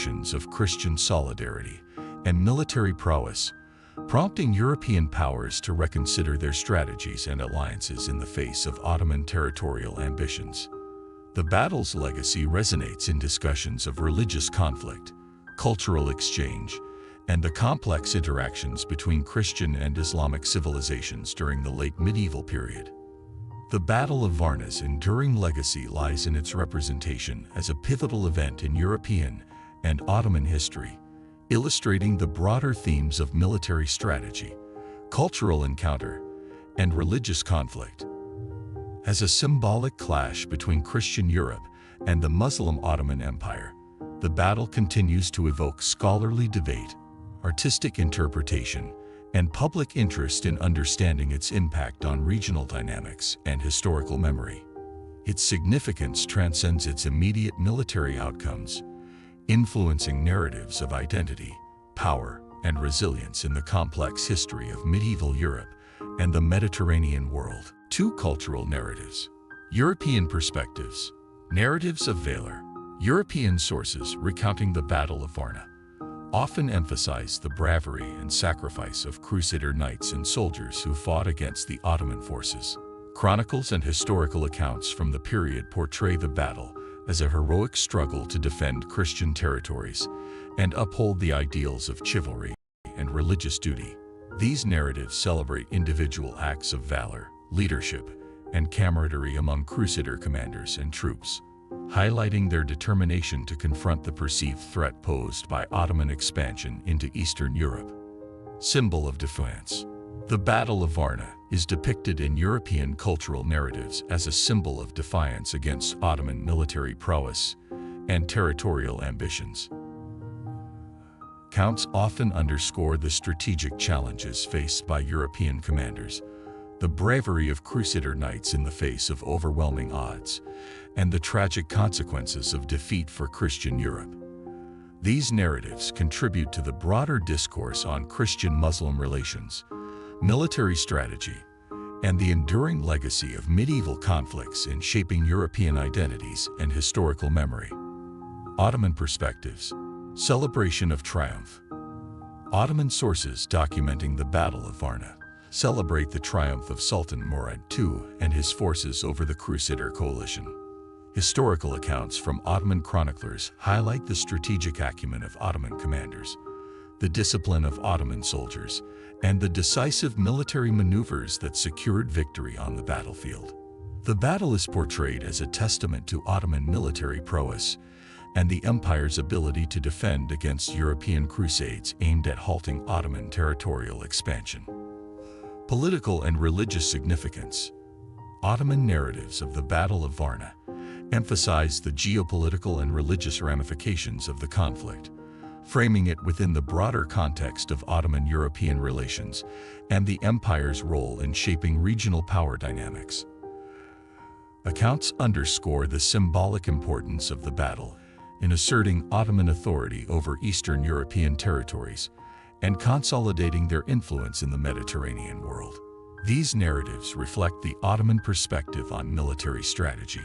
demonstrations of Christian solidarity and military prowess, prompting European powers to reconsider their strategies and alliances in the face of Ottoman territorial ambitions. The battle's legacy resonates in discussions of religious conflict, cultural exchange, and the complex interactions between Christian and Islamic civilizations during the late medieval period. The Battle of Varna's enduring legacy lies in its representation as a pivotal event in European and Ottoman history, illustrating the broader themes of military strategy, cultural encounter, and religious conflict. As a symbolic clash between Christian Europe and the Muslim Ottoman Empire, the battle continues to evoke scholarly debate, artistic interpretation, and public interest in understanding its impact on regional dynamics and historical memory. Its significance transcends its immediate military outcomes, influencing narratives of identity, power, and resilience in the complex history of medieval Europe and the Mediterranean world. Two cultural narratives. European perspectives. Narratives of valor. European sources recounting the Battle of Varna often emphasize the bravery and sacrifice of Crusader knights and soldiers who fought against the Ottoman forces. Chronicles and historical accounts from the period portray the battle as a heroic struggle to defend Christian territories and uphold the ideals of chivalry and religious duty. These narratives celebrate individual acts of valor, leadership, and camaraderie among Crusader commanders and troops, highlighting their determination to confront the perceived threat posed by Ottoman expansion into Eastern Europe. Symbol of defiance. The Battle of Varna is depicted in European cultural narratives as a symbol of defiance against Ottoman military prowess and territorial ambitions. Accounts often underscore the strategic challenges faced by European commanders, the bravery of Crusader knights in the face of overwhelming odds, and the tragic consequences of defeat for Christian Europe. These narratives contribute to the broader discourse on Christian-Muslim relations, military strategy, and the enduring legacy of medieval conflicts in shaping European identities and historical memory. Ottoman perspectives. Celebration of triumph. Ottoman sources documenting the Battle of Varna celebrate the triumph of Sultan Murad II and his forces over the Crusader coalition. Historical accounts from Ottoman chroniclers highlight the strategic acumen of Ottoman commanders, the discipline of Ottoman soldiers, and the decisive military maneuvers that secured victory on the battlefield. The battle is portrayed as a testament to Ottoman military prowess and the empire's ability to defend against European crusades aimed at halting Ottoman territorial expansion. Political and religious significance. Ottoman narratives of the Battle of Varna emphasize the geopolitical and religious ramifications of the conflict, framing it within the broader context of Ottoman-European relations and the empire's role in shaping regional power dynamics. Accounts underscore the symbolic importance of the battle in asserting Ottoman authority over Eastern European territories and consolidating their influence in the Mediterranean world. These narratives reflect the Ottoman perspective on military strategy,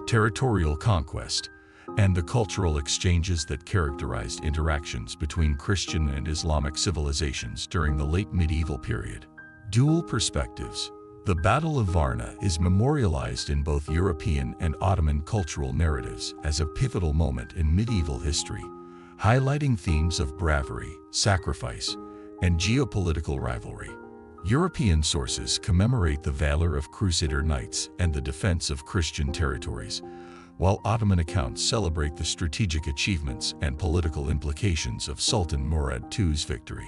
territorial conquest, and the cultural exchanges that characterized interactions between Christian and Islamic civilizations during the late medieval period. Dual perspectives. The Battle of Varna is memorialized in both European and Ottoman cultural narratives as a pivotal moment in medieval history, highlighting themes of bravery, sacrifice, and geopolitical rivalry. European sources commemorate the valor of Crusader knights and the defense of Christian territories, while Ottoman accounts celebrate the strategic achievements and political implications of Sultan Murad II's victory.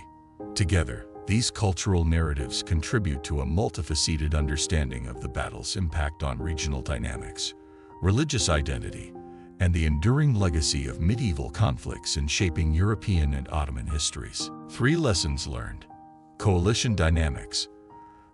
Together, these cultural narratives contribute to a multifaceted understanding of the battle's impact on regional dynamics, religious identity, and the enduring legacy of medieval conflicts in shaping European and Ottoman histories. 3 lessons learned. Coalition dynamics.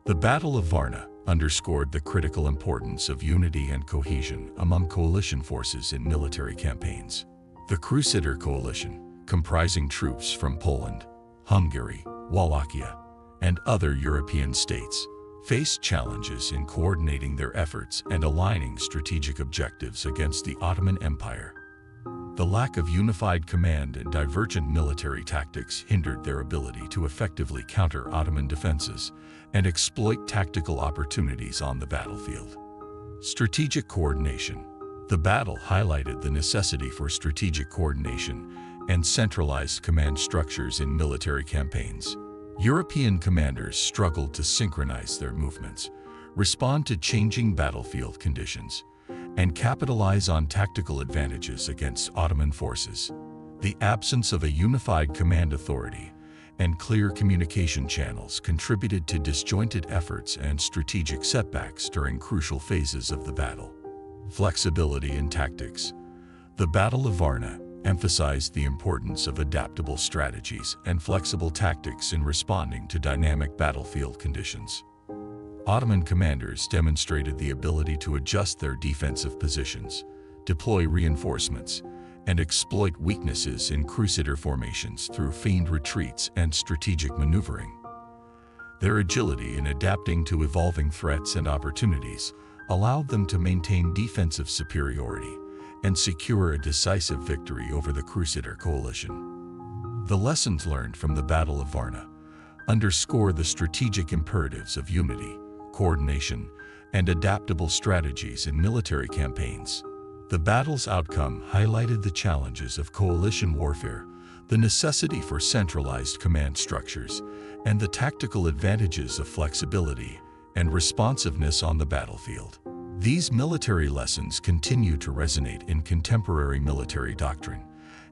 The Battle of Varna underscored the critical importance of unity and cohesion among coalition forces in military campaigns. The Crusader coalition, comprising troops from Poland, Hungary, Wallachia, and other European states, faced challenges in coordinating their efforts and aligning strategic objectives against the Ottoman Empire. The The lack of unified command and divergent military tactics hindered their ability to effectively counter Ottoman defenses and exploit tactical opportunities on the battlefield. Strategic coordination. The battle highlighted the necessity for strategic coordination and centralized command structures in military campaigns. European commanders struggled to synchronize their movements, respond to changing battlefield conditions, and capitalize on tactical advantages against Ottoman forces. The absence of a unified command authority and clear communication channels contributed to disjointed efforts and strategic setbacks during crucial phases of the battle. Flexibility in tactics. The Battle of Varna emphasized the importance of adaptable strategies and flexible tactics in responding to dynamic battlefield conditions. Ottoman commanders demonstrated the ability to adjust their defensive positions, deploy reinforcements, and exploit weaknesses in crusader formations through feigned retreats and strategic maneuvering. Their agility in adapting to evolving threats and opportunities allowed them to maintain defensive superiority and secure a decisive victory over the crusader coalition. The lessons learned from the Battle of Varna underscore the strategic imperatives of unity, coordination, and adaptable strategies in military campaigns. The battle's outcome highlighted the challenges of coalition warfare, the necessity for centralized command structures, and the tactical advantages of flexibility and responsiveness on the battlefield. These military lessons continue to resonate in contemporary military doctrine,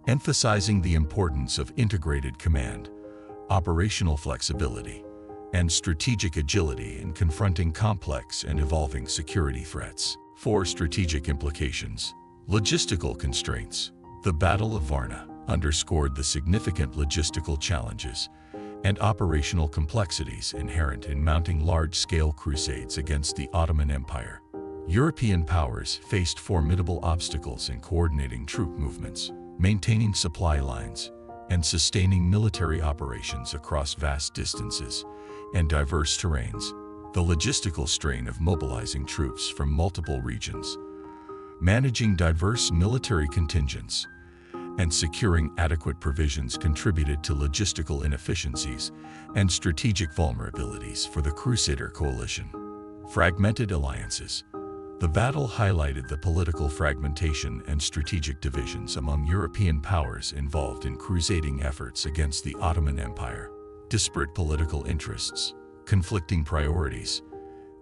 emphasizing the importance of integrated command, operational flexibility, and strategic agility in confronting complex and evolving security threats. 4. Strategic implications. Logistical constraints. The Battle of Varna underscored the significant logistical challenges and operational complexities inherent in mounting large-scale crusades against the Ottoman Empire. European powers faced formidable obstacles in coordinating troop movements, maintaining supply lines, and sustaining military operations across vast distances and diverse terrains. The logistical strain of mobilizing troops from multiple regions, managing diverse military contingents, and securing adequate provisions contributed to logistical inefficiencies and strategic vulnerabilities for the Crusader coalition. Fragmented alliances. The battle highlighted the political fragmentation and strategic divisions among European powers involved in crusading efforts against the Ottoman Empire. Disparate political interests, conflicting priorities,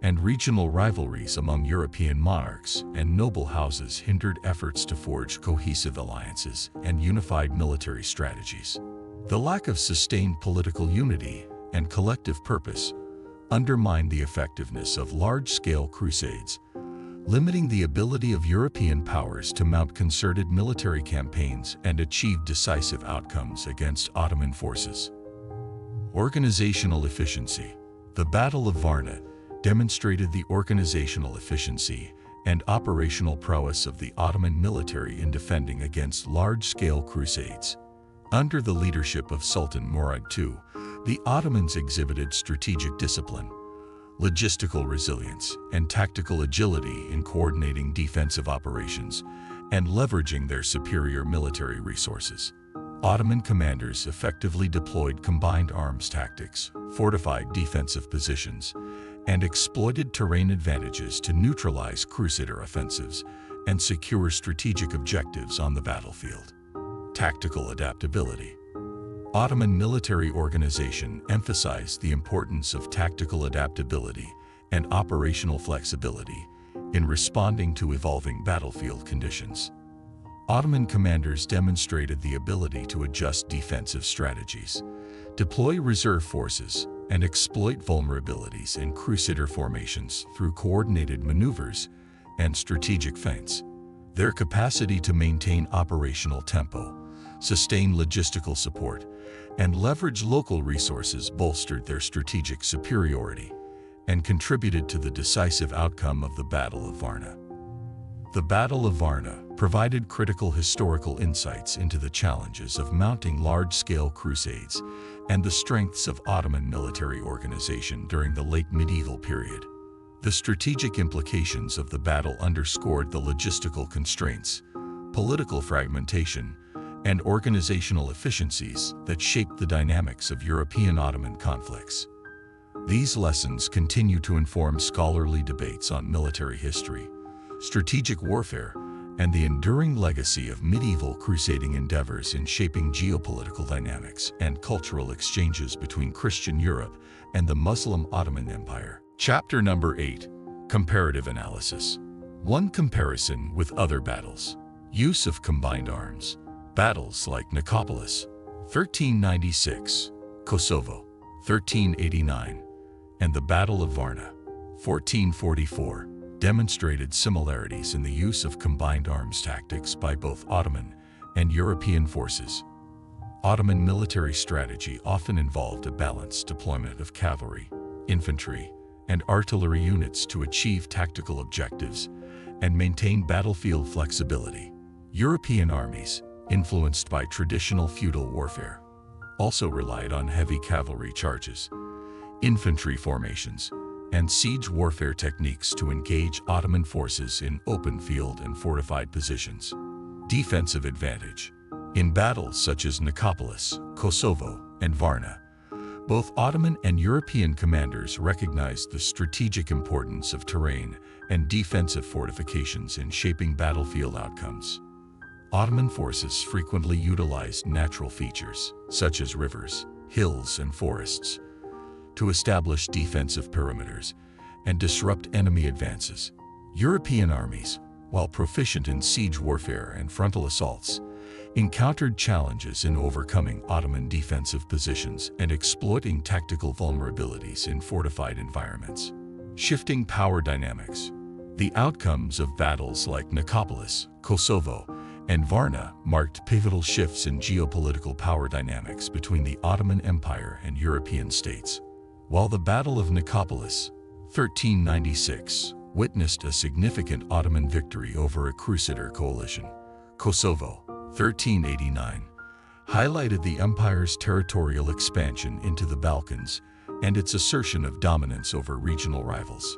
and regional rivalries among European monarchs and noble houses hindered efforts to forge cohesive alliances and unified military strategies. The lack of sustained political unity and collective purpose undermined the effectiveness of large-scale crusades, limiting the ability of European powers to mount concerted military campaigns and achieve decisive outcomes against Ottoman forces. Organizational efficiency. The Battle of Varna demonstrated the organizational efficiency and operational prowess of the Ottoman military in defending against large-scale crusades. Under the leadership of Sultan Murad II, the Ottomans exhibited strategic discipline, logistical resilience, and tactical agility in coordinating defensive operations and leveraging their superior military resources. Ottoman commanders effectively deployed combined arms tactics, fortified defensive positions, and exploited terrain advantages to neutralize crusader offensives and secure strategic objectives on the battlefield. Tactical adaptability. Ottoman military organization emphasized the importance of tactical adaptability and operational flexibility in responding to evolving battlefield conditions. Ottoman commanders demonstrated the ability to adjust defensive strategies, deploy reserve forces, and exploit vulnerabilities in crusader formations through coordinated maneuvers and strategic feints. Their capacity to maintain operational tempo, sustain logistical support, and leverage local resources bolstered their strategic superiority and contributed to the decisive outcome of the Battle of Varna. The Battle of Varna provided critical historical insights into the challenges of mounting large-scale crusades and the strengths of Ottoman military organization during the late medieval period. The strategic implications of the battle underscored the logistical constraints, political fragmentation, and organizational efficiencies that shaped the dynamics of European-Ottoman conflicts. These lessons continue to inform scholarly debates on military history, strategic warfare, and the enduring legacy of medieval crusading endeavors in shaping geopolitical dynamics and cultural exchanges between Christian Europe and the Muslim Ottoman Empire. Chapter number 8. Comparative Analysis. 1. Comparison with other battles. Use of combined arms. Battles like Nicopolis, 1396, Kosovo, 1389, and the Battle of Varna, 1444, demonstrated similarities in the use of combined arms tactics by both Ottoman and European forces. Ottoman military strategy often involved a balanced deployment of cavalry, infantry, and artillery units to achieve tactical objectives and maintain battlefield flexibility. European armies, influenced by traditional feudal warfare, also relied on heavy cavalry charges, infantry formations, and siege warfare techniques to engage Ottoman forces in open field and fortified positions. Defensive advantage. In battles such as Nicopolis, Kosovo, and Varna, both Ottoman and European commanders recognized the strategic importance of terrain and defensive fortifications in shaping battlefield outcomes. Ottoman forces frequently utilized natural features, such as rivers, hills, and forests, to establish defensive perimeters and disrupt enemy advances. European armies, while proficient in siege warfare and frontal assaults, encountered challenges in overcoming Ottoman defensive positions and exploiting tactical vulnerabilities in fortified environments. Shifting power dynamics. The outcomes of battles like Nicopolis, Kosovo, and Varna marked pivotal shifts in geopolitical power dynamics between the Ottoman Empire and European states. While the Battle of Nicopolis, 1396, witnessed a significant Ottoman victory over a Crusader coalition, Kosovo, 1389, highlighted the empire's territorial expansion into the Balkans and its assertion of dominance over regional rivals.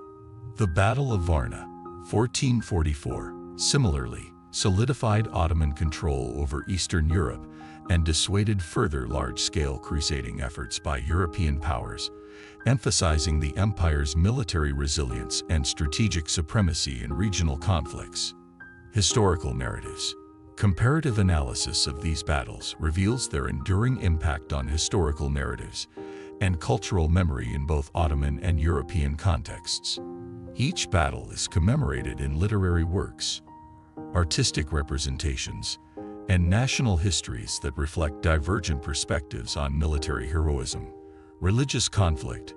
The Battle of Varna, 1444, similarly, solidified Ottoman control over Eastern Europe and dissuaded further large-scale crusading efforts by European powers, emphasizing the empire's military resilience and strategic supremacy in regional conflicts. Historical narratives. Comparative analysis of these battles reveals their enduring impact on historical narratives and cultural memory in both Ottoman and European contexts. Each battle is commemorated in literary works, artistic representations, and national histories that reflect divergent perspectives on military heroism, religious conflict,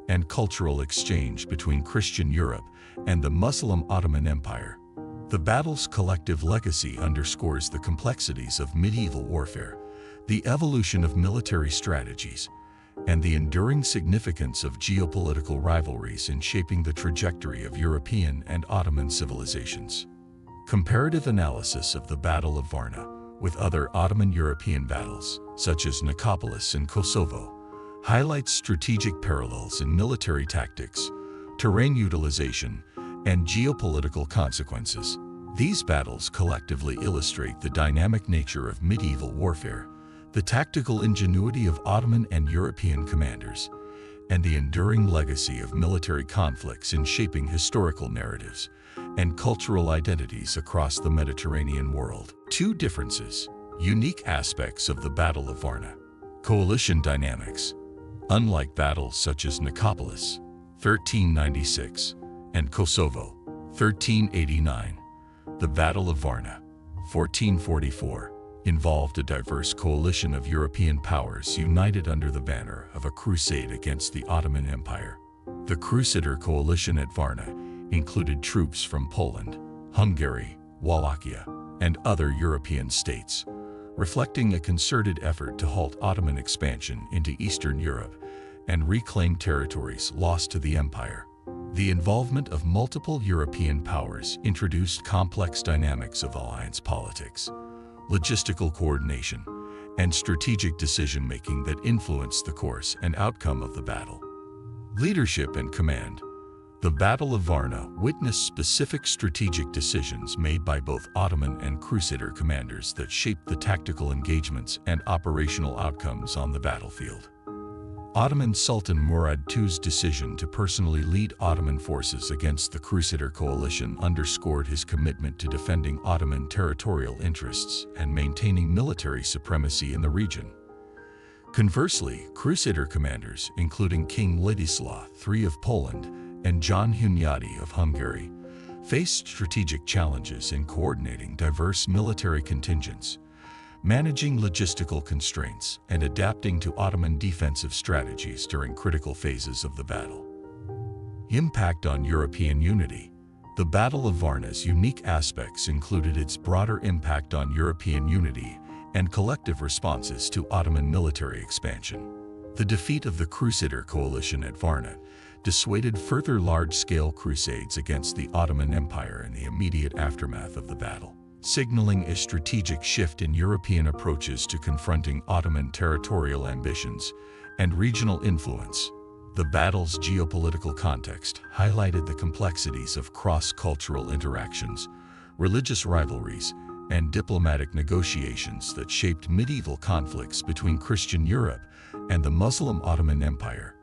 and cultural exchange between Christian Europe and the Muslim Ottoman Empire. The battle's collective legacy underscores the complexities of medieval warfare, the evolution of military strategies, and the enduring significance of geopolitical rivalries in shaping the trajectory of European and Ottoman civilizations. Comparative analysis of the Battle of Varna with other Ottoman-European battles, such as Nicopolis and Kosovo, highlights strategic parallels in military tactics, terrain utilization, and geopolitical consequences. These battles collectively illustrate the dynamic nature of medieval warfare, the tactical ingenuity of Ottoman and European commanders, and the enduring legacy of military conflicts in shaping historical narratives and cultural identities across the Mediterranean world. 2 differences. Unique aspects of the Battle of Varna. Coalition dynamics. Unlike battles such as Nicopolis, 1396, and Kosovo, 1389, the Battle of Varna, 1444, involved a diverse coalition of European powers united under the banner of a crusade against the Ottoman Empire. The Crusader coalition at Varna included troops from Poland, Hungary, Wallachia, and other European states, reflecting a concerted effort to halt Ottoman expansion into Eastern Europe and reclaim territories lost to the empire. The involvement of multiple European powers introduced complex dynamics of alliance politics, logistical coordination, and strategic decision-making that influenced the course and outcome of the battle. Leadership and command. The Battle of Varna witnessed specific strategic decisions made by both Ottoman and Crusader commanders that shaped the tactical engagements and operational outcomes on the battlefield. Ottoman Sultan Murad II's decision to personally lead Ottoman forces against the Crusader coalition underscored his commitment to defending Ottoman territorial interests and maintaining military supremacy in the region. Conversely, Crusader commanders, including King Władysław III of Poland and John Hunyadi of Hungary, faced strategic challenges in coordinating diverse military contingents, managing logistical constraints, and adapting to Ottoman defensive strategies during critical phases of the battle. Impact on European unity. The Battle of Varna's unique aspects included its broader impact on European unity and collective responses to Ottoman military expansion. The defeat of the Crusader coalition at Varna dissuaded further large-scale crusades against the Ottoman Empire in the immediate aftermath of the battle, signaling a strategic shift in European approaches to confronting Ottoman territorial ambitions and regional influence. The battle's geopolitical context highlighted the complexities of cross-cultural interactions, religious rivalries, and diplomatic negotiations that shaped medieval conflicts between Christian Europe and the Muslim Ottoman Empire.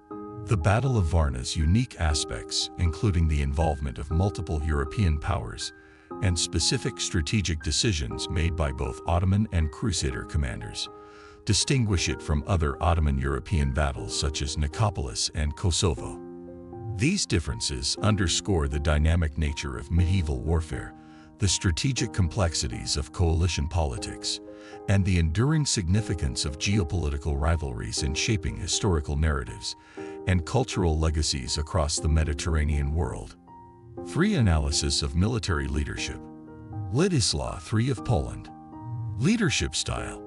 The Battle of Varna's unique aspects, including the involvement of multiple European powers and specific strategic decisions made by both Ottoman and Crusader commanders, distinguish it from other Ottoman European battles such as Nicopolis and Kosovo. These differences underscore the dynamic nature of medieval warfare, the strategic complexities of coalition politics, and the enduring significance of geopolitical rivalries in shaping historical narratives and cultural legacies across the Mediterranean world. 3. Analysis of military leadership. Władysław III of Poland. Leadership style.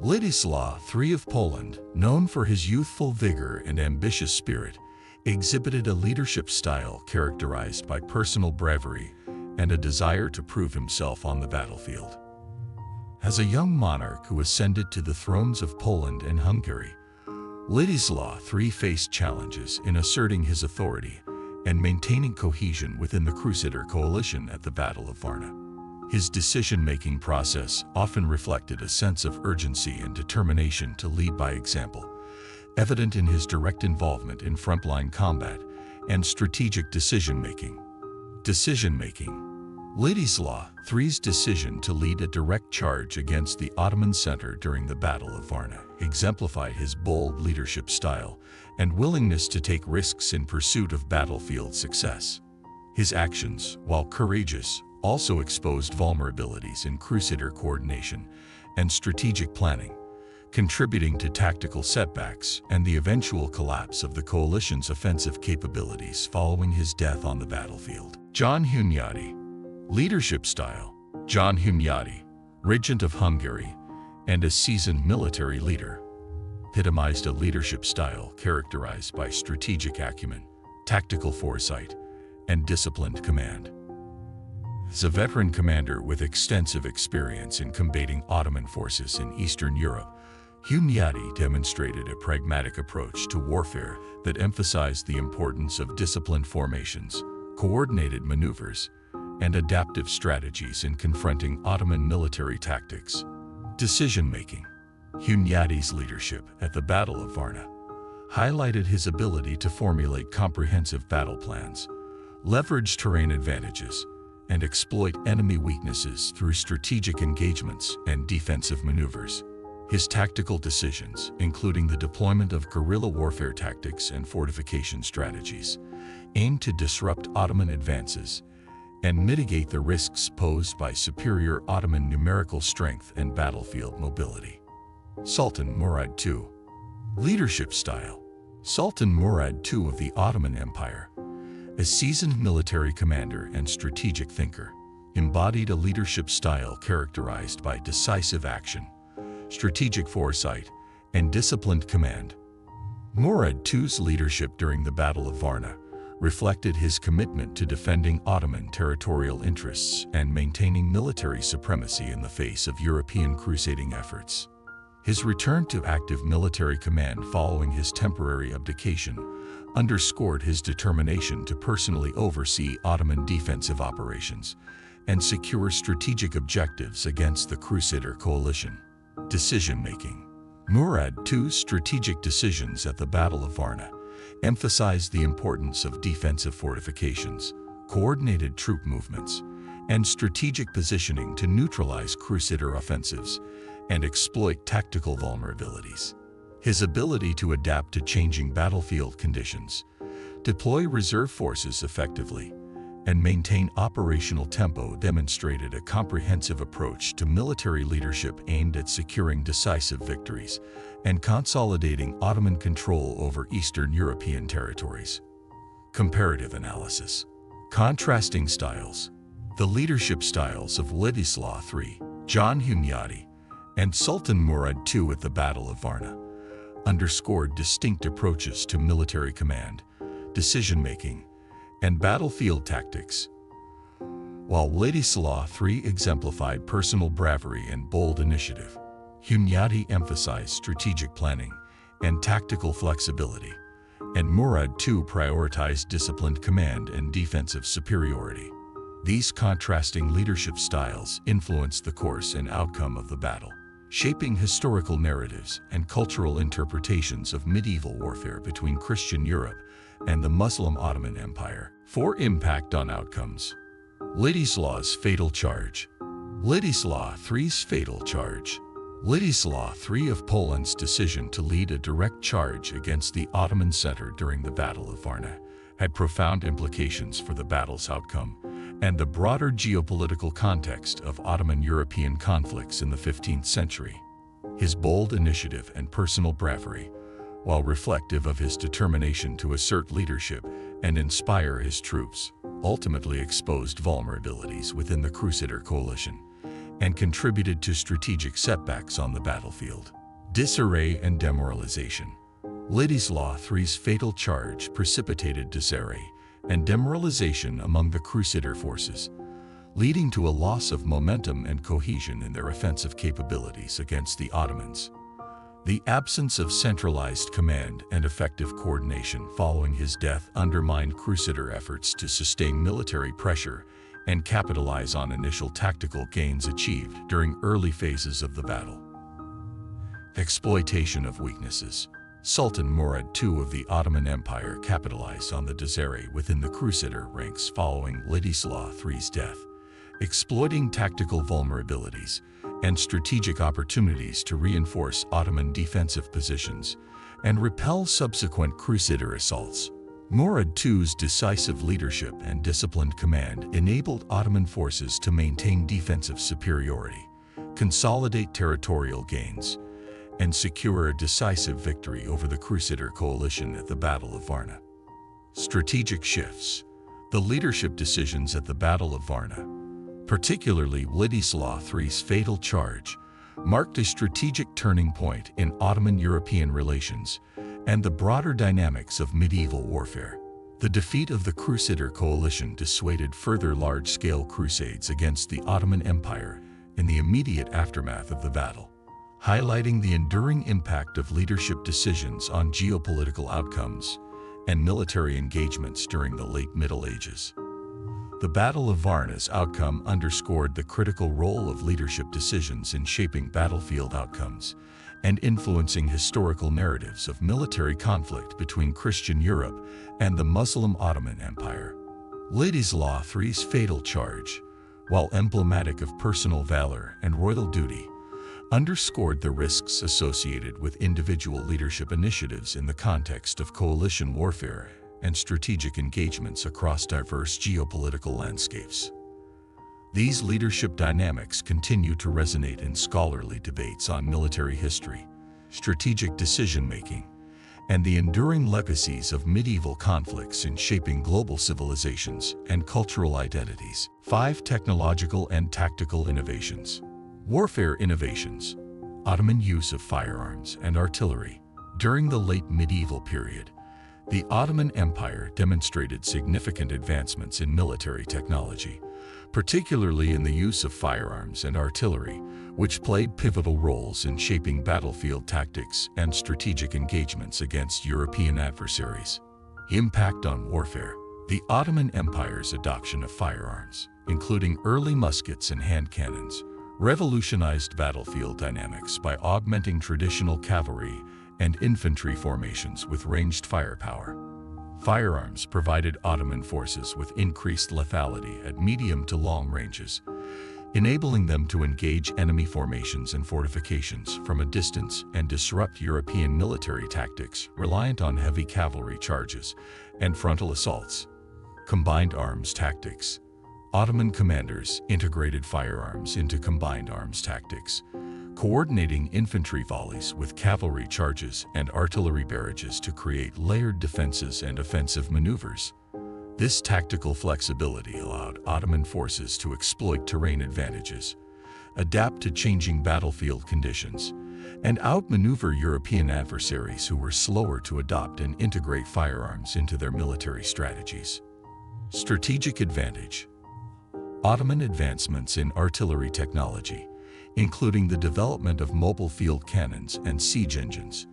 Władysław III of Poland, known for his youthful vigor and ambitious spirit, exhibited a leadership style characterized by personal bravery and a desire to prove himself on the battlefield. As a young monarch who ascended to the thrones of Poland and Hungary, Władysław III faced challenges in asserting his authority and maintaining cohesion within the Crusader coalition at the Battle of Varna. His decision-making process often reflected a sense of urgency and determination to lead by example, evident in his direct involvement in frontline combat and strategic decision-making. Władysław III's decision to lead a direct charge against the Ottoman center during the Battle of Varna exemplified his bold leadership style and willingness to take risks in pursuit of battlefield success. His actions, while courageous, also exposed vulnerabilities in Crusader coordination and strategic planning, contributing to tactical setbacks and the eventual collapse of the coalition's offensive capabilities following his death on the battlefield. John Hunyadi. Leadership style. John Hunyadi, regent of Hungary and a seasoned military leader, epitomized a leadership style characterized by strategic acumen, tactical foresight, and disciplined command. As a veteran commander with extensive experience in combating Ottoman forces in Eastern Europe, Hunyadi demonstrated a pragmatic approach to warfare that emphasized the importance of disciplined formations, coordinated maneuvers, and adaptive strategies in confronting Ottoman military tactics. Decision-making. Hunyadi's leadership at the Battle of Varna highlighted his ability to formulate comprehensive battle plans, leverage terrain advantages, and exploit enemy weaknesses through strategic engagements and defensive maneuvers. His tactical decisions, including the deployment of guerrilla warfare tactics and fortification strategies, aimed to disrupt Ottoman advances and mitigate the risks posed by superior Ottoman numerical strength and battlefield mobility. Sultan Murad II. Leadership style. Sultan Murad II of the Ottoman Empire, a seasoned military commander and strategic thinker, embodied a leadership style characterized by decisive action, strategic foresight, and disciplined command. Murad II's leadership during the Battle of Varna reflected his commitment to defending Ottoman territorial interests and maintaining military supremacy in the face of European crusading efforts. His return to active military command following his temporary abdication underscored his determination to personally oversee Ottoman defensive operations and secure strategic objectives against the Crusader coalition. Decision-making. Murad II's strategic decisions at the Battle of Varna emphasized the importance of defensive fortifications, coordinated troop movements, and strategic positioning to neutralize Crusader offensives and exploit tactical vulnerabilities. His ability to adapt to changing battlefield conditions, deploy reserve forces effectively, and maintain operational tempo demonstrated a comprehensive approach to military leadership aimed at securing decisive victories and consolidating Ottoman control over Eastern European territories. Comparative analysis. Contrasting styles. The leadership styles of Władysław III, John Hunyadi, and Sultan Murad II at the Battle of Varna underscored distinct approaches to military command, decision-making, and battlefield tactics. While Władysław III exemplified personal bravery and bold initiative, Hunyadi emphasized strategic planning and tactical flexibility, and Murad II prioritized disciplined command and defensive superiority. These contrasting leadership styles influenced the course and outcome of the battle, shaping historical narratives and cultural interpretations of medieval warfare between Christian Europe and the Muslim Ottoman Empire. For impact on outcomes. Władysław's fatal charge. Władysław III's fatal charge. Władysław III of Poland's decision to lead a direct charge against the Ottoman center during the Battle of Varna had profound implications for the battle's outcome and the broader geopolitical context of Ottoman-European conflicts in the 15th century. His bold initiative and personal bravery, while reflective of his determination to assert leadership and inspire his troops, ultimately exposed vulnerabilities within the Crusader coalition and contributed to strategic setbacks on the battlefield. Disarray and demoralization. Władysław III's fatal charge precipitated disarray and demoralization among the Crusader forces, leading to a loss of momentum and cohesion in their offensive capabilities against the Ottomans. The absence of centralized command and effective coordination following his death undermined Crusader efforts to sustain military pressure and capitalize on initial tactical gains achieved during early phases of the battle. Exploitation of weaknesses. Sultan Murad II of the Ottoman Empire capitalized on the disarray within the Crusader ranks following Władysław III's death, exploiting tactical vulnerabilities and strategic opportunities to reinforce Ottoman defensive positions and repel subsequent Crusader assaults. Murad II's decisive leadership and disciplined command enabled Ottoman forces to maintain defensive superiority, consolidate territorial gains, and secure a decisive victory over the Crusader coalition at the Battle of Varna. Strategic shifts. The leadership decisions at the Battle of Varna, particularly Władysław III's fatal charge, marked a strategic turning point in Ottoman-European relations and the broader dynamics of medieval warfare. The defeat of the Crusader coalition dissuaded further large-scale crusades against the Ottoman Empire in the immediate aftermath of the battle, highlighting the enduring impact of leadership decisions on geopolitical outcomes and military engagements during the late Middle Ages. The Battle of Varna's outcome underscored the critical role of leadership decisions in shaping battlefield outcomes and influencing historical narratives of military conflict between Christian Europe and the Muslim Ottoman Empire. Władysław III's fatal charge, while emblematic of personal valor and royal duty, underscored the risks associated with individual leadership initiatives in the context of coalition warfare and strategic engagements across diverse geopolitical landscapes. These leadership dynamics continue to resonate in scholarly debates on military history, strategic decision-making, and the enduring legacies of medieval conflicts in shaping global civilizations and cultural identities. 5 technological and tactical innovations. Warfare innovations. Ottoman use of firearms and artillery. During the late medieval period, the Ottoman Empire demonstrated significant advancements in military technology, particularly in the use of firearms and artillery, which played pivotal roles in shaping battlefield tactics and strategic engagements against European adversaries. Impact on warfare. The Ottoman Empire's adoption of firearms, including early muskets and hand cannons, revolutionized battlefield dynamics by augmenting traditional cavalry and infantry formations with ranged firepower. Firearms provided Ottoman forces with increased lethality at medium to long ranges, enabling them to engage enemy formations and fortifications from a distance and disrupt European military tactics reliant on heavy cavalry charges and frontal assaults. Combined arms tactics. Ottoman commanders integrated firearms into combined arms tactics, coordinating infantry volleys with cavalry charges and artillery barrages to create layered defenses and offensive maneuvers. This tactical flexibility allowed Ottoman forces to exploit terrain advantages, adapt to changing battlefield conditions, and outmaneuver European adversaries who were slower to adopt and integrate firearms into their military strategies. Strategic advantage. Ottoman advancements in artillery technology, including the development of mobile field cannons and siege engines,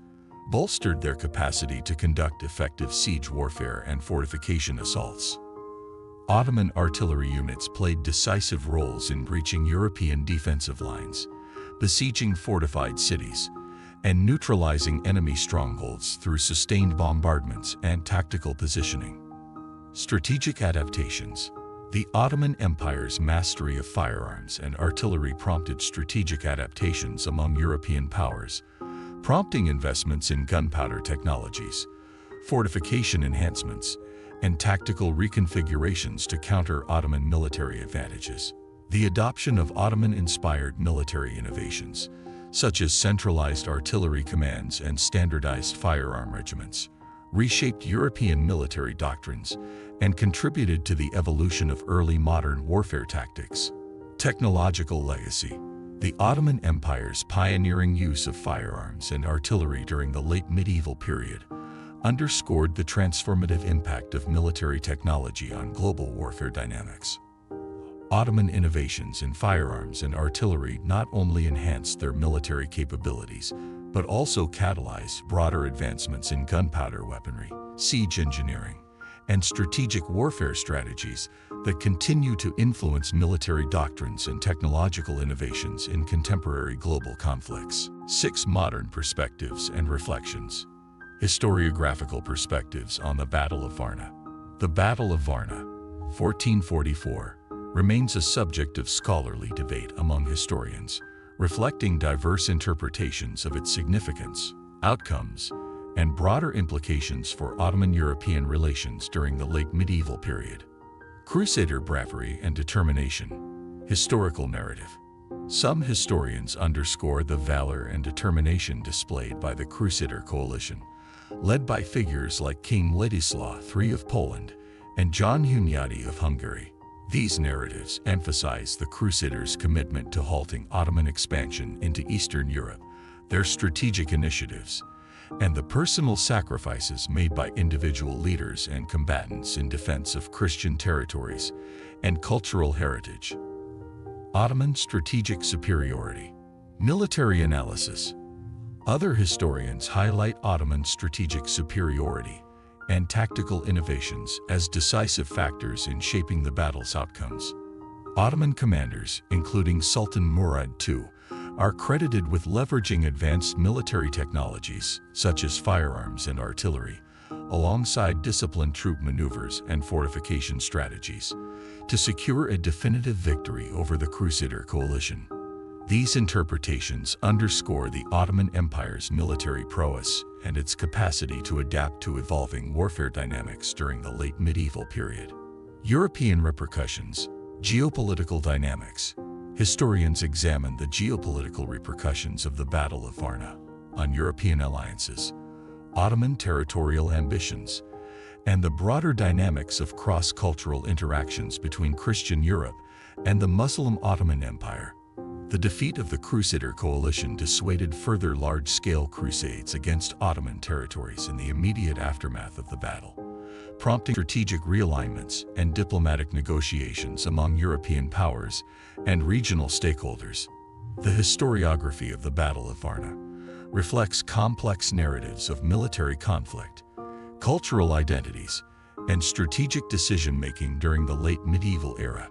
bolstered their capacity to conduct effective siege warfare and fortification assaults. Ottoman artillery units played decisive roles in breaching European defensive lines, besieging fortified cities, and neutralizing enemy strongholds through sustained bombardments and tactical positioning. Strategic adaptations. The Ottoman Empire's mastery of firearms and artillery prompted strategic adaptations among European powers, prompting investments in gunpowder technologies, fortification enhancements, and tactical reconfigurations to counter Ottoman military advantages. The adoption of Ottoman-inspired military innovations, such as centralized artillery commands and standardized firearm regiments, reshaped European military doctrines and contributed to the evolution of early modern warfare tactics. Technological legacy. The Ottoman Empire's pioneering use of firearms and artillery during the late medieval period underscored the transformative impact of military technology on global warfare dynamics. Ottoman innovations in firearms and artillery not only enhanced their military capabilities, but also catalyzed broader advancements in gunpowder weaponry, siege engineering, and strategic warfare strategies that continue to influence military doctrines and technological innovations in contemporary global conflicts. 6 Modern perspectives and reflections. Historiographical perspectives on the Battle of Varna. The Battle of Varna, 1444, remains a subject of scholarly debate among historians, reflecting diverse interpretations of its significance, outcomes, and broader implications for Ottoman-European relations during the late medieval period. Crusader bravery and determination. Historical narrative. Some historians underscore the valor and determination displayed by the Crusader coalition, led by figures like King Władysław III of Poland and John Hunyadi of Hungary. These narratives emphasize the Crusaders' commitment to halting Ottoman expansion into Eastern Europe, their strategic initiatives, and the personal sacrifices made by individual leaders and combatants in defense of Christian territories and cultural heritage. Ottoman strategic superiority. Military analysis. Other historians highlight Ottoman strategic superiority and tactical innovations as decisive factors in shaping the battle's outcomes. Ottoman commanders, including Sultan Murad II, are credited with leveraging advanced military technologies, such as firearms and artillery, alongside disciplined troop maneuvers and fortification strategies, to secure a definitive victory over the Crusader coalition. These interpretations underscore the Ottoman Empire's military prowess and its capacity to adapt to evolving warfare dynamics during the late medieval period. European repercussions. Geopolitical dynamics. Historians examine the geopolitical repercussions of the Battle of Varna on European alliances, Ottoman territorial ambitions, and the broader dynamics of cross-cultural interactions between Christian Europe and the Muslim Ottoman Empire. The defeat of the Crusader coalition dissuaded further large-scale crusades against Ottoman territories in the immediate aftermath of the battle, prompting strategic realignments and diplomatic negotiations among European powers and regional stakeholders. The historiography of the Battle of Varna reflects complex narratives of military conflict, cultural identities, and strategic decision-making during the late medieval era.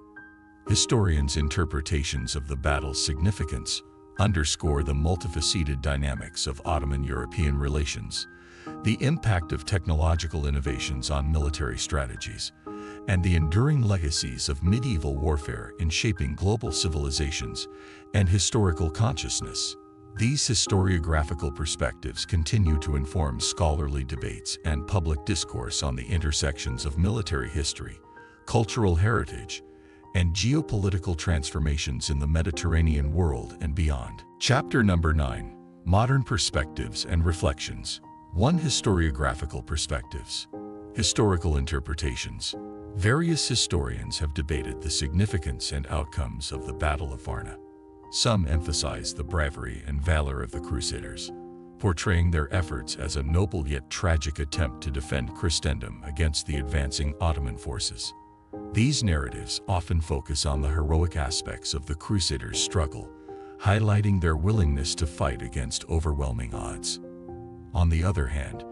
Historians' interpretations of the battle's significance underscore the multifaceted dynamics of Ottoman-European relations, the impact of technological innovations on military strategies, and the enduring legacies of medieval warfare in shaping global civilizations and historical consciousness. These historiographical perspectives continue to inform scholarly debates and public discourse on the intersections of military history, cultural heritage, and geopolitical transformations in the Mediterranean world and beyond. Chapter number 9. Modern Perspectives and Reflections. 1. Historiographical Perspectives. Historical Interpretations. Various historians have debated the significance and outcomes of the Battle of Varna. Some emphasize the bravery and valor of the Crusaders, portraying their efforts as a noble yet tragic attempt to defend Christendom against the advancing Ottoman forces. These narratives often focus on the heroic aspects of the Crusaders' struggle, highlighting their willingness to fight against overwhelming odds. On the other hand,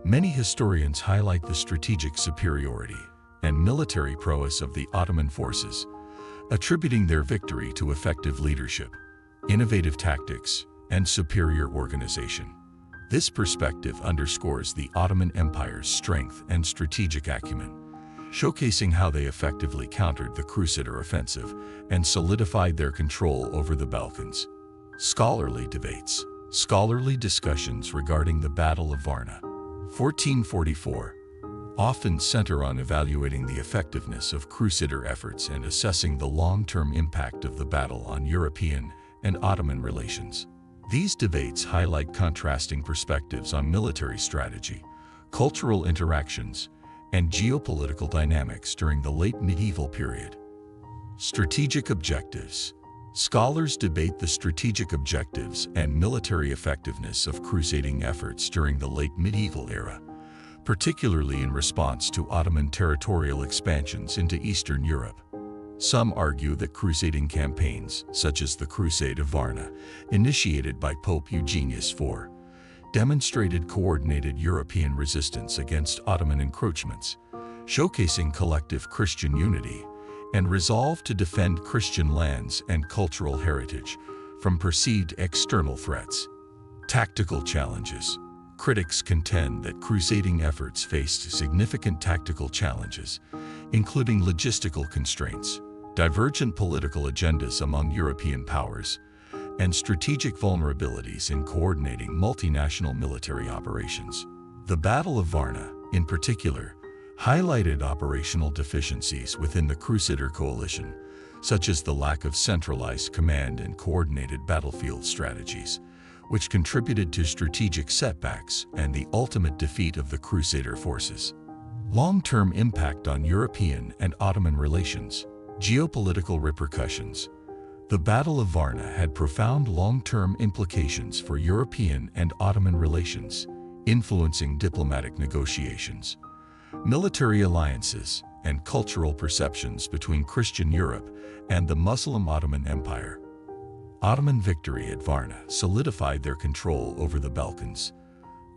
many historians highlight the strategic superiority and military prowess of the Ottoman forces, attributing their victory to effective leadership, innovative tactics, and superior organization. This perspective underscores the Ottoman Empire's strength and strategic acumen, showcasing how they effectively countered the Crusader offensive and solidified their control over the Balkans. Scholarly debates. Scholarly discussions regarding the Battle of Varna, 1444, often center on evaluating the effectiveness of Crusader efforts and assessing the long-term impact of the battle on European and Ottoman relations. These debates highlight contrasting perspectives on military strategy, cultural interactions, and geopolitical dynamics during the late medieval period. Strategic objectives. Scholars debate the strategic objectives and military effectiveness of crusading efforts during the late medieval era, particularly in response to Ottoman territorial expansions into Eastern Europe. Some argue that crusading campaigns, such as the Crusade of Varna, initiated by Pope Eugenius IV, demonstrated coordinated European resistance against Ottoman encroachments, showcasing collective Christian unity and resolve to defend Christian lands and cultural heritage from perceived external threats. Tactical challenges. Critics contend that crusading efforts faced significant tactical challenges, including logistical constraints, divergent political agendas among European powers, and strategic vulnerabilities in coordinating multinational military operations. The Battle of Varna, in particular, highlighted operational deficiencies within the Crusader coalition, such as the lack of centralized command and coordinated battlefield strategies, which contributed to strategic setbacks and the ultimate defeat of the Crusader forces. Long-term impact on European and Ottoman relations. Geopolitical repercussions. The Battle of Varna had profound long-term implications for European and Ottoman relations, influencing diplomatic negotiations, military alliances, and cultural perceptions between Christian Europe and the Muslim Ottoman Empire. Ottoman victory at Varna solidified their control over the Balkans,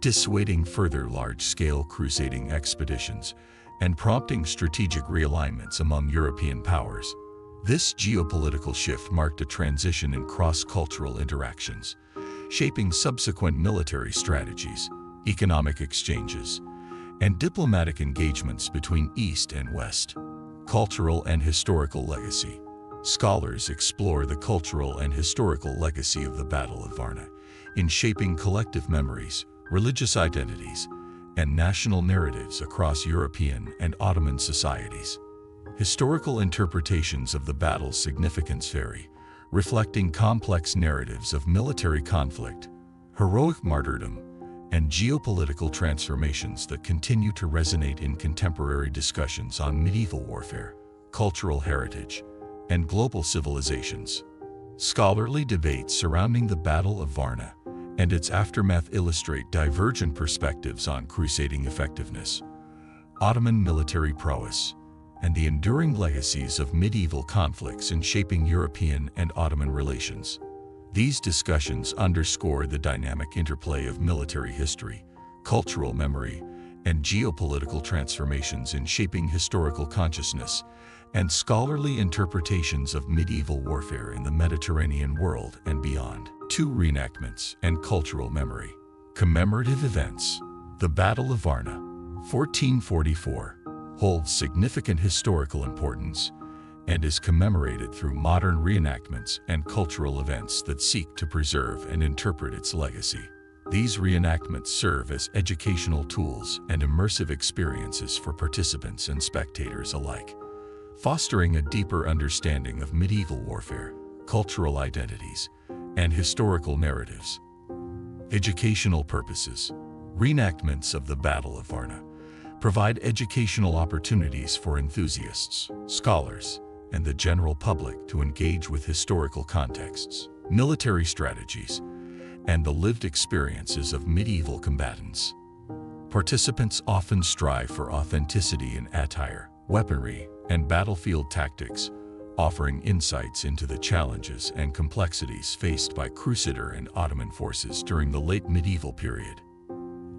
dissuading further large-scale crusading expeditions and prompting strategic realignments among European powers. This geopolitical shift marked a transition in cross-cultural interactions, shaping subsequent military strategies, economic exchanges, and diplomatic engagements between East and West. Cultural and historical legacy. Scholars explore the cultural and historical legacy of the Battle of Varna in shaping collective memories, religious identities, and national narratives across European and Ottoman societies. Historical interpretations of the battle's significance vary, reflecting complex narratives of military conflict, heroic martyrdom, and geopolitical transformations that continue to resonate in contemporary discussions on medieval warfare, cultural heritage, and global civilizations. Scholarly debates surrounding the Battle of Varna and its aftermath illustrate divergent perspectives on crusading effectiveness, Ottoman military prowess, and the enduring legacies of medieval conflicts in shaping European and Ottoman relations. These discussions underscore the dynamic interplay of military history, cultural memory, and geopolitical transformations in shaping historical consciousness and scholarly interpretations of medieval warfare in the Mediterranean world and beyond. 2. Reenactments and cultural memory. Commemorative events. The Battle of Varna, 1444, holds significant historical importance and is commemorated through modern reenactments and cultural events that seek to preserve and interpret its legacy. These reenactments serve as educational tools and immersive experiences for participants and spectators alike, fostering a deeper understanding of medieval warfare, cultural identities, and historical narratives. Educational purposes. Reenactments of the Battle of Varna provide educational opportunities for enthusiasts, scholars, and the general public to engage with historical contexts, military strategies, and the lived experiences of medieval combatants. Participants often strive for authenticity in attire, weaponry, and battlefield tactics, offering insights into the challenges and complexities faced by Crusader and Ottoman forces during the late medieval period.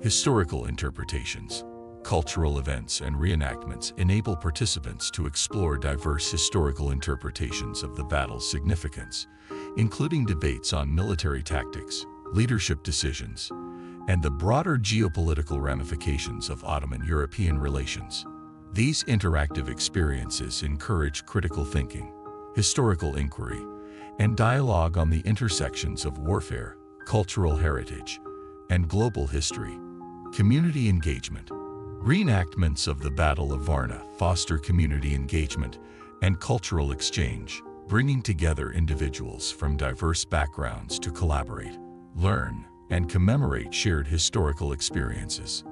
Historical interpretations. Cultural events and reenactments enable participants to explore diverse historical interpretations of the battle's significance, including debates on military tactics, leadership decisions, and the broader geopolitical ramifications of Ottoman-European relations. These interactive experiences encourage critical thinking, historical inquiry, and dialogue on the intersections of warfare, cultural heritage, and global history. Community engagement. Reenactments of the Battle of Varna foster community engagement and cultural exchange, bringing together individuals from diverse backgrounds to collaborate, learn, and commemorate shared historical experiences.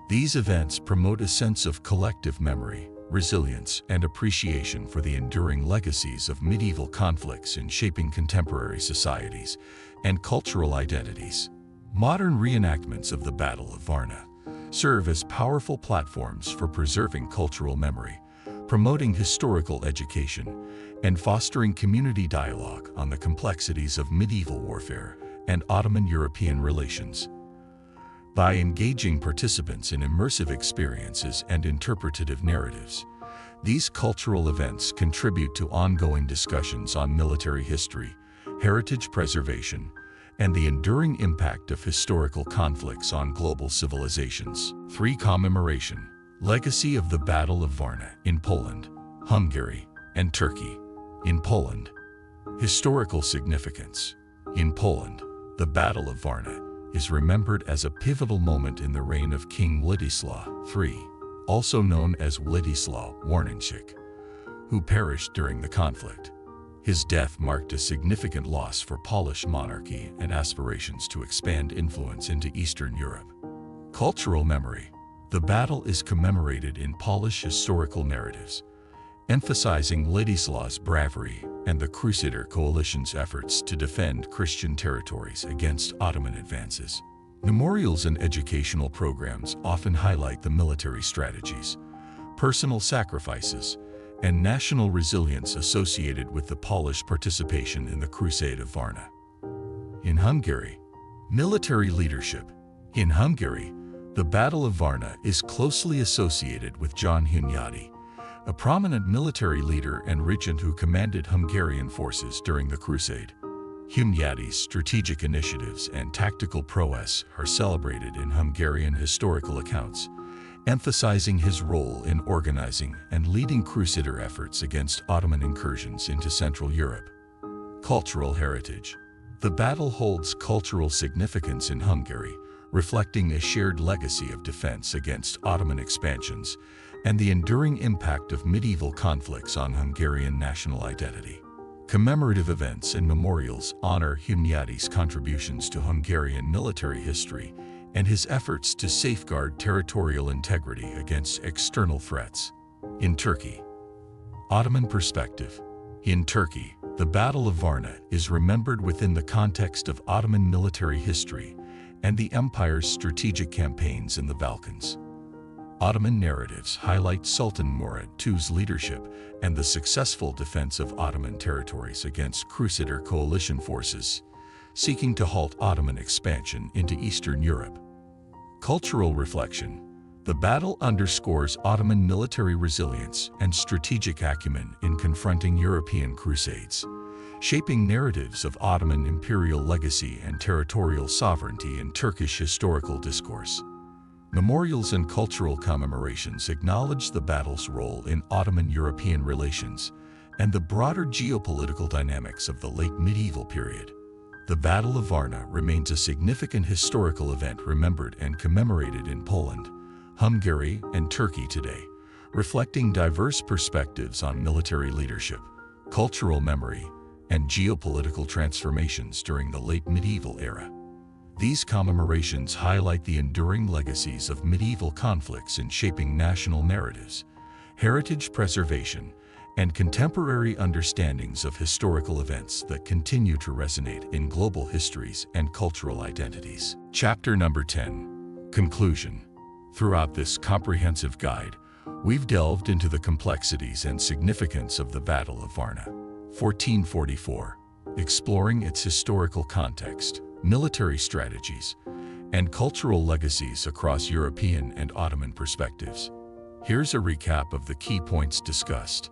These events promote a sense of collective memory, resilience, and appreciation for the enduring legacies of medieval conflicts in shaping contemporary societies and cultural identities. Modern reenactments of the Battle of Varna serve as powerful platforms for preserving cultural memory, promoting historical education, and fostering community dialogue on the complexities of medieval warfare and Ottoman-European relations. By engaging participants in immersive experiences and interpretative narratives, these cultural events contribute to ongoing discussions on military history, heritage preservation, and the enduring impact of historical conflicts on global civilizations. 3. Commemoration. Legacy of the Battle of Varna in Poland, Hungary, and Turkey. In Poland. Historical significance. In Poland, the Battle of Varna is remembered as a pivotal moment in the reign of King Władysław III, also known as Władysław Warneńczyk, who perished during the conflict. His death marked a significant loss for Polish monarchy and aspirations to expand influence into Eastern Europe. Cultural memory. The battle is commemorated in Polish historical narratives, emphasizing Władysław's bravery and the Crusader coalition's efforts to defend Christian territories against Ottoman advances. Memorials and educational programs often highlight the military strategies, personal sacrifices, and national resilience associated with the Polish participation in the Crusade of Varna. In Hungary. Military leadership. In Hungary, the Battle of Varna is closely associated with John Hunyadi, a prominent military leader and regent who commanded Hungarian forces during the Crusade. Hunyadi's strategic initiatives and tactical prowess are celebrated in Hungarian historical accounts, emphasizing his role in organizing and leading Crusader efforts against Ottoman incursions into Central Europe. Cultural heritage. The battle holds cultural significance in Hungary, reflecting a shared legacy of defense against Ottoman expansions and the enduring impact of medieval conflicts on Hungarian national identity. Commemorative events and memorials honor Hunyadi's contributions to Hungarian military history and his efforts to safeguard territorial integrity against external threats. In Turkey. Ottoman perspective. In Turkey, the Battle of Varna is remembered within the context of Ottoman military history and the empire's strategic campaigns in the Balkans. Ottoman narratives highlight Sultan Murad II's leadership and the successful defense of Ottoman territories against Crusader coalition forces, seeking to halt Ottoman expansion into Eastern Europe. Cultural reflection. The battle underscores Ottoman military resilience and strategic acumen in confronting European crusades, shaping narratives of Ottoman imperial legacy and territorial sovereignty in Turkish historical discourse. Memorials and cultural commemorations acknowledge the battle's role in Ottoman-European relations and the broader geopolitical dynamics of the late medieval period. The Battle of Varna remains a significant historical event remembered and commemorated in Poland, Hungary, and Turkey today, reflecting diverse perspectives on military leadership, cultural memory, and geopolitical transformations during the late medieval era. These commemorations highlight the enduring legacies of medieval conflicts in shaping national narratives, heritage preservation, and contemporary understandings of historical events that continue to resonate in global histories and cultural identities. Chapter number 10. Conclusion. Throughout this comprehensive guide, we've delved into the complexities and significance of the Battle of Varna, 1444, exploring its historical context, military strategies, and cultural legacies across European and Ottoman perspectives. Here's a recap of the key points discussed.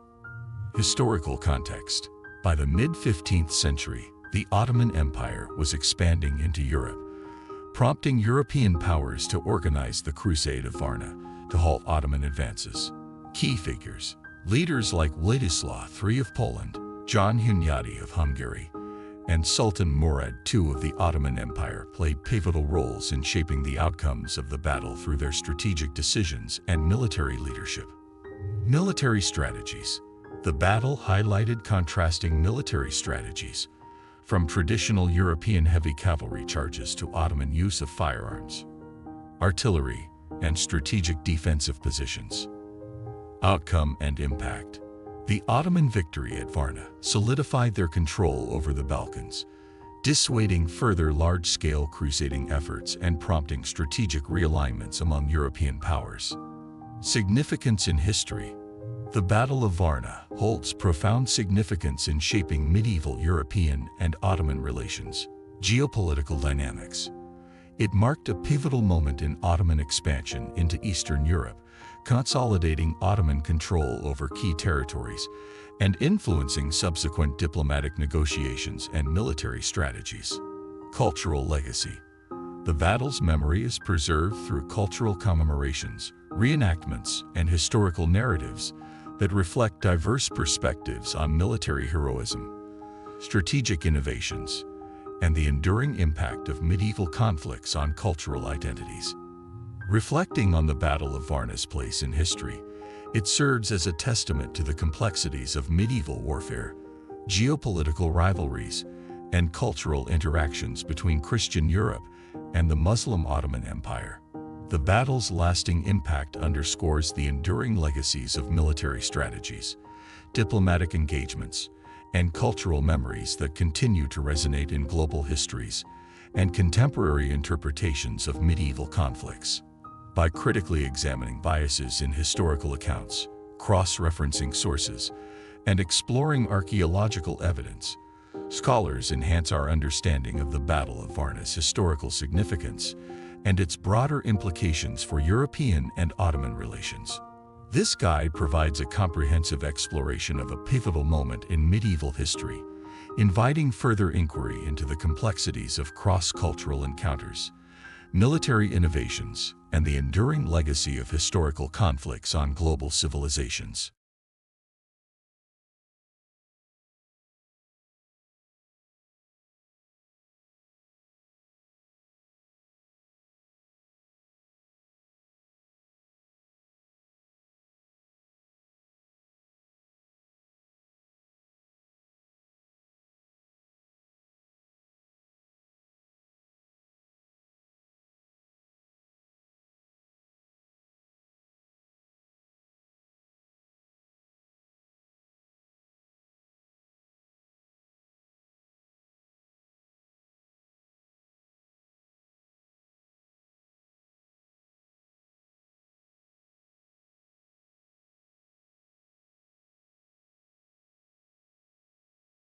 Historical context. By the mid-15th century, the Ottoman Empire was expanding into Europe, prompting European powers to organize the Crusade of Varna to halt Ottoman advances. Key figures. Leaders like Władysław III of Poland, John Hunyadi of Hungary, and Sultan Murad II of the Ottoman Empire played pivotal roles in shaping the outcomes of the battle through their strategic decisions and military leadership. Military strategies. The battle highlighted contrasting military strategies, from traditional European heavy cavalry charges to Ottoman use of firearms, artillery, and strategic defensive positions. Outcome and impact. The Ottoman victory at Varna solidified their control over the Balkans, dissuading further large-scale crusading efforts and prompting strategic realignments among European powers. Significance in history. The Battle of Varna holds profound significance in shaping medieval European and Ottoman relations. Geopolitical dynamics. It marked a pivotal moment in Ottoman expansion into Eastern Europe, consolidating Ottoman control over key territories and influencing subsequent diplomatic negotiations and military strategies. Cultural legacy. The battle's memory is preserved through cultural commemorations, reenactments, and historical narratives that reflect diverse perspectives on military heroism, strategic innovations, and the enduring impact of medieval conflicts on cultural identities. Reflecting on the Battle of Varna's place in history, it serves as a testament to the complexities of medieval warfare, geopolitical rivalries, and cultural interactions between Christian Europe and the Muslim Ottoman Empire. The battle's lasting impact underscores the enduring legacies of military strategies, diplomatic engagements, and cultural memories that continue to resonate in global histories and contemporary interpretations of medieval conflicts. By critically examining biases in historical accounts, cross-referencing sources, and exploring archaeological evidence, scholars enhance our understanding of the Battle of Varna's historical significance and its broader implications for European and Ottoman relations. This guide provides a comprehensive exploration of a pivotal moment in medieval history, inviting further inquiry into the complexities of cross-cultural encounters, military innovations, and the enduring legacy of historical conflicts on global civilizations.